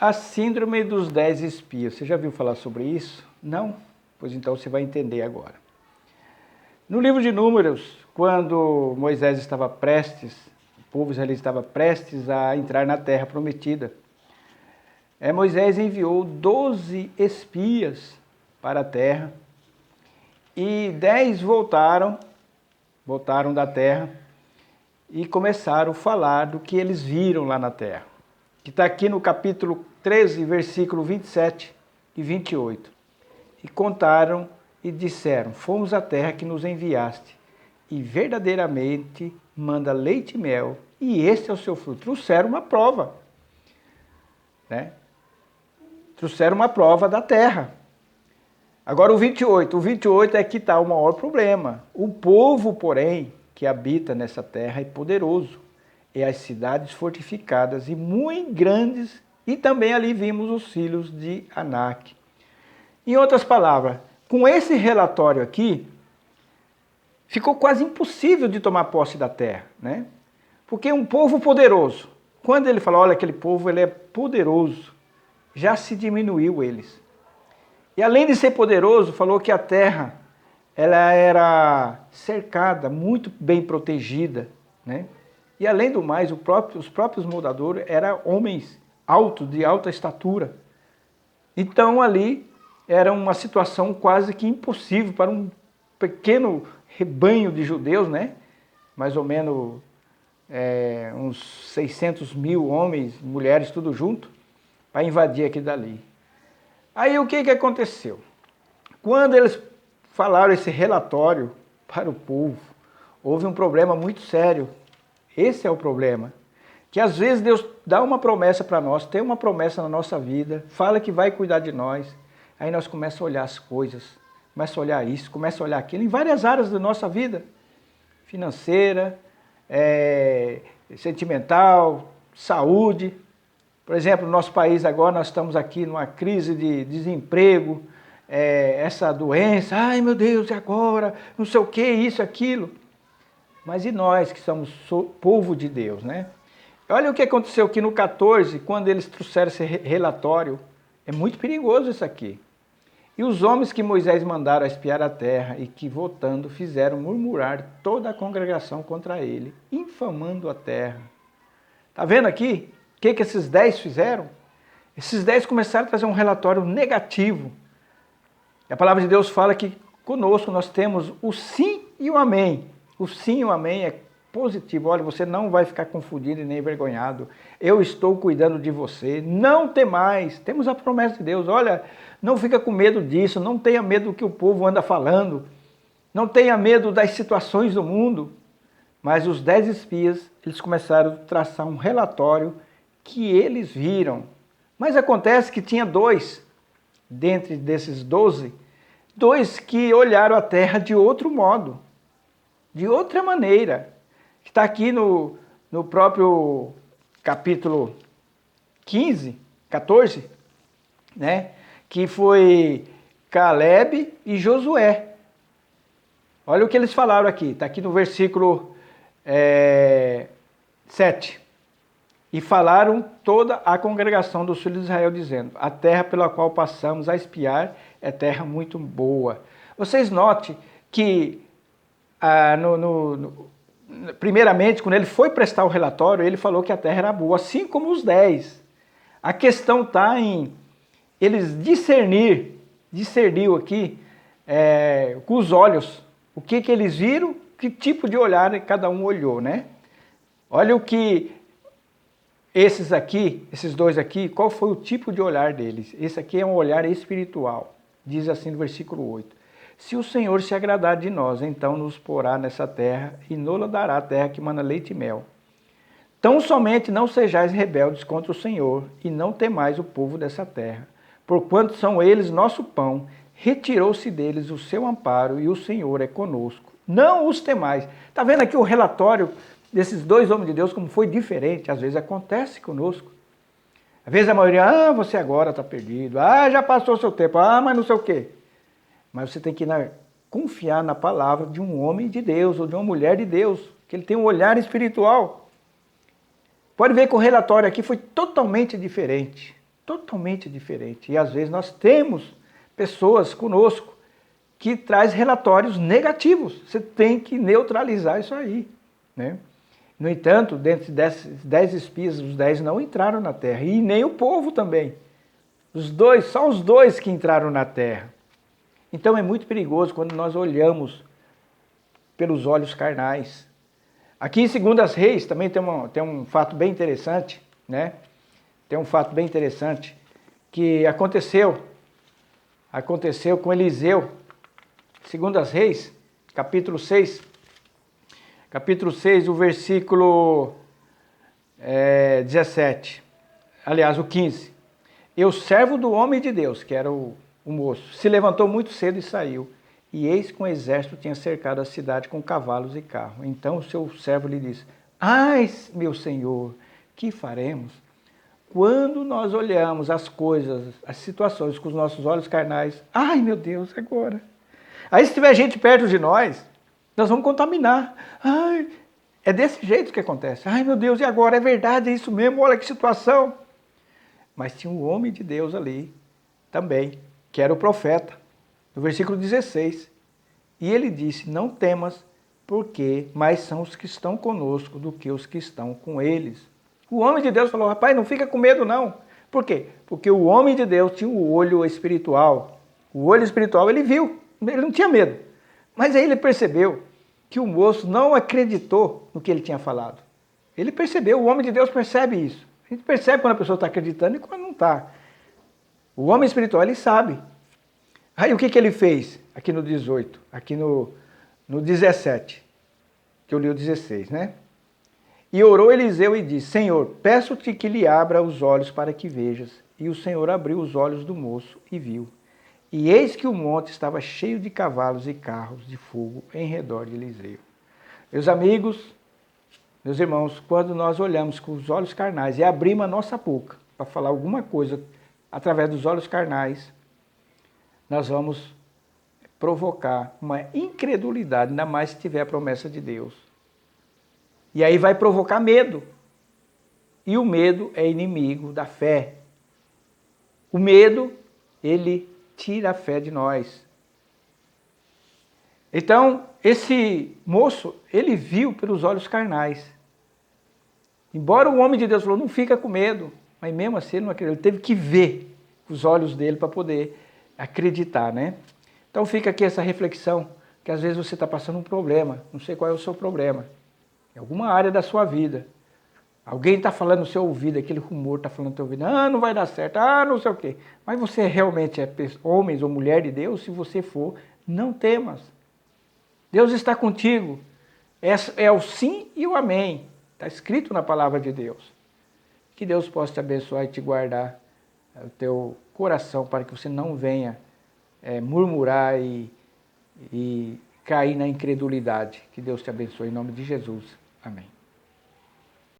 A síndrome dos 10 espias. Você já viu falar sobre isso? Não? Pois então você vai entender agora. No livro de Números, quando Moisés estava prestes, o povo israelita estava prestes a entrar na terra prometida, Moisés enviou 12 espias para a terra e 10 voltaram da terra e começaram a falar do que eles viram lá na terra. Que está aqui no capítulo 13, versículo 27 e 28. E contaram e disseram: fomos à terra que nos enviaste, e verdadeiramente manda leite e mel, e este é o seu fruto. Trouxeram uma prova, né? Trouxeram uma prova da terra. Agora o 28 é que está o maior problema. O povo, porém, que habita nessa terra é poderoso, e as cidades fortificadas e muito grandes, e também ali vimos os filhos de Anak. Em outras palavras, com esse relatório aqui, ficou quase impossível de tomar posse da terra, né? Porque um povo poderoso, quando ele fala, olha, aquele povo ele é poderoso, já se diminuiu eles. E além de ser poderoso, falou que a terra ela era cercada, muito bem protegida, né? E além do mais, os próprios moradores eram homens altos, de alta estatura. Então ali era uma situação quase que impossível para um pequeno rebanho de judeus, né? Mais ou menos uns 600 mil homens, mulheres, tudo junto, para invadir aqui dali. Aí o que aconteceu? Quando eles falaram esse relatório para o povo, houve um problema muito sério. Esse é o problema. Que às vezes Deus dá uma promessa para nós, tem uma promessa na nossa vida, fala que vai cuidar de nós, aí nós começamos a olhar as coisas, começa a olhar isso, começa a olhar aquilo, em várias áreas da nossa vida. Financeira, sentimental, saúde. Por exemplo, no nosso país agora nós estamos aqui numa crise de desemprego, essa doença, ai meu Deus, e agora? Não sei o que, isso, aquilo. Mas e nós que somos povo de Deus, né? Olha o que aconteceu aqui no 14, quando eles trouxeram esse relatório. É muito perigoso isso aqui. E os homens que Moisés mandaram a espiar a terra e que, voltando, fizeram murmurar toda a congregação contra ele, infamando a terra. Está vendo aqui? O que esses 10 fizeram? Esses 10 começaram a trazer um relatório negativo. E a palavra de Deus fala que conosco nós temos o sim e o amém. O sim e o amém é positivo. Olha, você não vai ficar confundido e nem envergonhado. Eu estou cuidando de você. Não temais. Temos a promessa de Deus. Olha, não fica com medo disso. Não tenha medo do que o povo anda falando. Não tenha medo das situações do mundo. Mas os 10 espias, eles começaram a traçar um relatório que eles viram. Mas acontece que tinha 2, dentre desses 12, 2 que olharam a terra de outro modo, de outra maneira. Está aqui no próprio capítulo 15, 14, né? Que foi Caleb e Josué. Olha o que eles falaram aqui, está aqui no versículo 7. E falaram toda a congregação dos filhos de Israel, dizendo: a terra pela qual passamos a espiar é terra muito boa. Vocês notem que, primeiramente, quando ele foi prestar o relatório, ele falou que a terra era boa, assim como os 10. A questão está em eles discerniu aqui com os olhos, o que eles viram, que tipo de olhar cada um olhou, né? Olha o que esses 2 aqui, qual foi o tipo de olhar deles? Esse aqui é um olhar espiritual. Diz assim no versículo 8. Se o Senhor se agradar de nós, então nos porá nessa terra e nos dará a terra que mana leite e mel. Tão somente não sejais rebeldes contra o Senhor e não temais o povo dessa terra, porquanto são eles nosso pão. Retirou-se deles o seu amparo e o Senhor é conosco. Não os temais. Está vendo aqui o relatório desses 2 homens de Deus, como foi diferente? Às vezes acontece conosco. Às vezes a maioria, você agora está perdido. Já passou o seu tempo. Mas não sei o quê. Mas você tem que confiar na palavra de um homem de Deus ou de uma mulher de Deus, que ele tem um olhar espiritual. Pode ver que o relatório aqui foi totalmente diferente. totalmente diferente. E às vezes nós temos pessoas conosco que traz relatórios negativos. Você tem que neutralizar isso aí, né? No entanto, dentre 10 espias, os 10 não entraram na terra, e nem o povo também. Só os dois que entraram na terra. Então é muito perigoso quando nós olhamos pelos olhos carnais. Aqui em 2 Reis também tem um fato bem interessante, né? Tem um fato bem interessante que aconteceu com Eliseu. 2 Reis, capítulo 6, o versículo 17, aliás, o 15. E o servo do homem de Deus, que era o moço, se levantou muito cedo e saiu. E eis que um exército tinha cercado a cidade com cavalos e carros. Então o seu servo lhe disse: ai, meu senhor, que faremos? Quando nós olhamos as coisas, as situações com os nossos olhos carnais, ai meu Deus, agora. Aí se tiver gente perto de nós vamos contaminar. Ai, é desse jeito que acontece. Ai meu Deus, e agora? É verdade, é isso mesmo, olha que situação. Mas tinha um homem de Deus ali também, que era o profeta, no versículo 16. E ele disse: não temas, porque mais são os que estão conosco do que os que estão com eles. O homem de Deus falou: rapaz, não fica com medo não. Por quê? Porque o homem de Deus tinha o olho espiritual. O olho espiritual ele viu, ele não tinha medo. Mas aí ele percebeu que o moço não acreditou no que ele tinha falado. Ele percebeu, o homem de Deus percebe isso. A gente percebe quando a pessoa está acreditando e quando não está. O homem espiritual, ele sabe. Aí o que ele fez? Aqui no 18, aqui no 17, que eu li o 16, né? E orou Eliseu e disse: Senhor, peço-te que lhe abra os olhos para que vejas. E o Senhor abriu os olhos do moço e viu. E eis que o monte estava cheio de cavalos e carros de fogo em redor de Eliseu. Meus amigos, meus irmãos, quando nós olhamos com os olhos carnais e abrimos a nossa boca para falar alguma coisa através dos olhos carnais, nós vamos provocar uma incredulidade, ainda mais se tiver a promessa de Deus. E aí vai provocar medo. E o medo é inimigo da fé. O medo, ele tira a fé de nós. Então, esse moço, ele viu pelos olhos carnais. Embora o homem de Deus falou: não fica com medo, mas mesmo assim ele não acreditou. Ele teve que ver os olhos dele para poder acreditar, né? Então fica aqui essa reflexão, que às vezes você está passando um problema, não sei qual é o seu problema, em alguma área da sua vida. Alguém está falando no seu ouvido, aquele rumor está falando no seu ouvido: não vai dar certo, não sei o quê. Mas você realmente é homem ou mulher de Deus? Se você for, não temas. Deus está contigo. É o sim e o amém. Está escrito na palavra de Deus. Que Deus possa te abençoar e te guardar o teu coração para que você não venha murmurar e cair na incredulidade. Que Deus te abençoe em nome de Jesus. Amém.